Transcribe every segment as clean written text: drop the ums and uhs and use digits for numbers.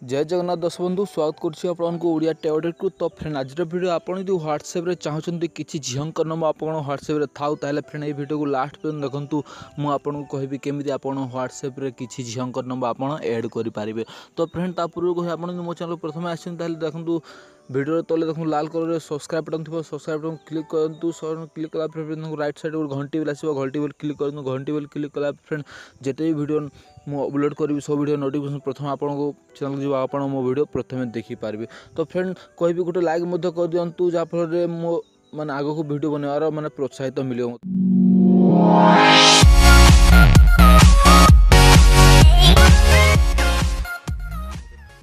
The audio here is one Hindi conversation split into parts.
जय जगन्नाथ दर्शक बंधु स्वागत करुच्ची ओडिया टेवडेट को। तो फ्रेंड आज वीडियो आपड़ जो व्हाट्सएप रे चाहते किसी झील नंबर आप व्हाट्सएप रे थाउ ताले फ्रेंड ये वीडियो को लास्ट पर्यंत देखूँ मुझे कहबी केमी आप व्हाट्सएप रे किसी झील नंबर आप ऐड करेंगे। तो फ्रेंड ता पूर्व कह आप मो चैनल प्रथम आसते देखूँ वीडियो तले देखो लाल कलर सब्सक्राइब बटन थी सब्सक्राइब बटन क्लिक करूँ क्लिक कला राइट साइड घंटी बेल आसो घंटी बेल क्लिक करूँ घंटी बेल क्लिक कला फ्रेंड जिते भी वीडियो मु अपलोड करी सब वीडियो नोटिफिकेशन प्रथम आपको चैनल जो आप मो वीडियो प्रथम देखिपारे। तो फ्रेंड कह गोटे लाइक कर दिंतु जहाँफल मो माने आग को वीडियो बनवार माने प्रोत्साहित मिले।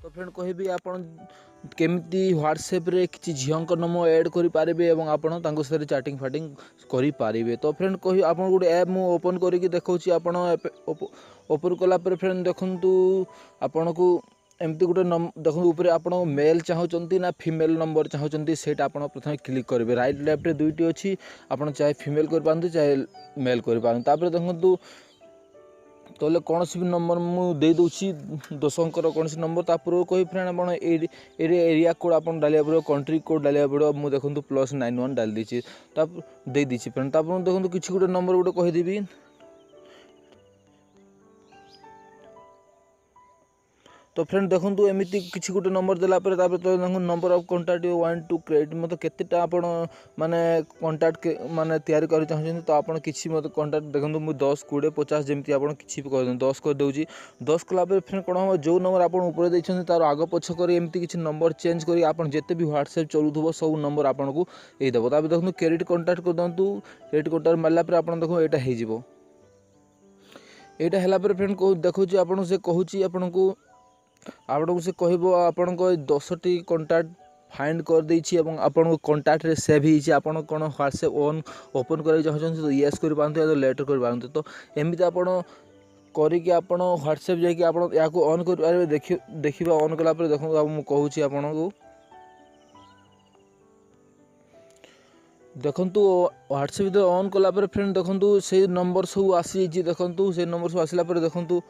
तो फ्रेंड कहबी आपन केमिति व्हाट्सएप रे किसी झील नंबर ऐड करेंगे और आपन सहित चैटिंग फाटिंग करेंगे। तो फ्रेंड कह आप गोटे ऐप मु ओपन करके देखा आप ओपन कलापर फ्रेंड देखूँ आपन को एमती गोटे देखो ऊपर आप मेल चाहते ना फीमेल नंबर चाहते से प्रथम क्लिक करेंगे। राइट लेफ्ट रे दुईटी अच्छी आप चाहे फीमेल कर चाहे मेल कर देखूँ तो कौन भी नंबर मुझे दूसरी दर्शकों कौन नंबर पूर्व कही फ्रेंड आप एरिया कोड आप डालिया पड़ो कंट्री कोड डालिया पड़ो मुझे देखूँ +91 डाल दीची दे दीची फ्रेंड देखूँ किसी गोटे नंबर गोटे कहीदेवी। तो फ्रेंड देखूँ एमती किसी गोटे नंबर देलापर तो नंबर ऑफ कॉन्टैक्ट 1 2 क्रेडिट मतलब केतेटा आपण माने कॉन्टैक्ट माने तैयारी कर चाहते तो आप किसी मत कॉन्टैक्ट देखूँ मुझे 10 20 50 जमी आप किसी भी कर 10 कर दूसरी 10 कलापर फ्रेंड कौन हम जो नंबर आप ऊपर देखते तार आग पछ कर एमती किसी नंबर चेंज कर आप जिते भी व्हाट्सएप चलुव सब नंबर आपन को ये देव। देखो क्रेडिट कॉन्टैक्ट कर दिंतु क्रेडिट कॉन्टैक्ट मारला आप देखो यहाँ है फ्रेंड देखो आपको से कहूँ आपको से कह आपण को 10टी कंटाक्ट फाइंड कर देछि एवं आपण कंटाक्ट रे सेव ही आपण कोन व्हाट्सएप ऑन ओपन कर चाहते तो येस कर पारंतु या लेटर कर पारंतु। तो एमती आपण करिक आपण व्हाट्सएप जाकि आपण या को ऑन कर पारे देखिबा ऑन कला पर देखो अब मु कहूछि आपण को देखंतु व्हाट्सएप ऑन कला पर फ्रेंड देखंतु से नंबर सब आसी देखंतु से नंबर सब आसला पर देखंतु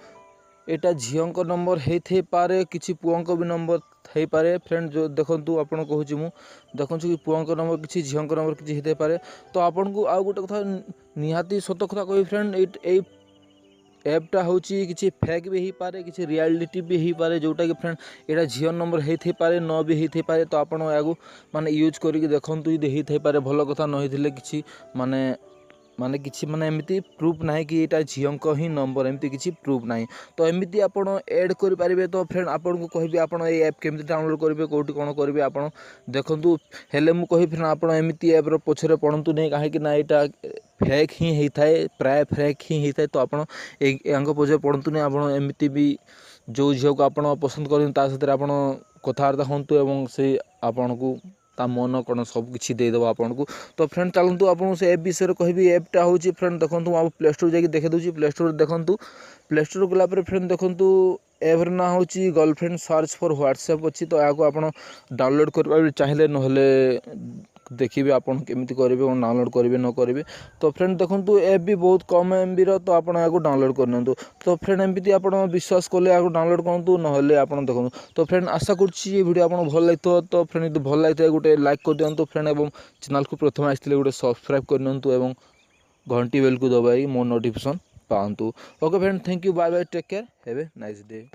एटा झील नंबर होते पारे किसी पुओं भी नंबर हो पारे फ्रेंड जो देखूँ आपड़ कहूँ मु देखुँ कि पुओं नंबर किसी झील नंबर किसी होते पारे। तो आपन को आउ गोटे कथा निहाती सत कथा कही फ्रेंड ये एपटा हूँ किसी फेक भी हो पारे किसी रियलिटी भी हो पारे जोटा कि फ्रेंड यहाँ झील नंबर होते पारे न भी होते पारे। तो आपड़ या माने यूज करके देखूँ यदि होते पारे भल कथा न होते किसी माने माने किसी माने एमती प्रूफ ना कि यहाँ झील ही नंबर एमती किसी प्रूफ ना। तो एमती आप ऐड करेंगे। तो फ्रेंड आपन को कहबी आप ऐप केमती डाउनलोड करेंगे कौटी कौन करेंगे आप देखूँ हेले मु कही फ्रेंड आप एमती ऐप्र पछरे पढ़तु नहीं कहीं यहाँ फेक ही होता है प्राय फेक ही होता है। तो आप पछरे पढ़तु नहीं आप एमती भी जो झील को आप पसंद कर आप कथबार्ता हूँ से आपन को ता मन कौन सब किसी देदेव आपन को। तो फ्रेंड चलतु आपको से ऐप विषय कहबी ऐपटा हूँ फ्रेंड देखो आप प्ले स्टोर जाकि देखे दूसरी प्ले स्टोर देखूँ प्ले स्टोर गलापर फ्रेंड देखूँ ऐप ना हूँ गर्लफ्रेंड सर्च फॉर व्हाट्सएप अच्छी। तो यहाँ आप डाउनलोड कर चाहिए ना देखिए आप केमी करेंगे डाउनलोड करेंगे न करेंगे। तो फ्रेंड देखो ऐप भी बहुत कम एमबी तो आप डाउनलोड करनी। तो फ्रेंड एमती आप विश्वास कले डाउनलोड करूँ ना आप देखो। तो फ्रेंड आशा करुँची वीडियो आपको भल लगे। तो फ्रेंड यदि भल लगे गोटे लाइक कर दिखाँ फ्रेंड और चैनल को प्रथम आसते गोटे सब्सक्राइब करनी और घंटी बेल को दबाई मोर नोटिफिकेशन पातु। Okay friend thank you bye bye take care have a nice day.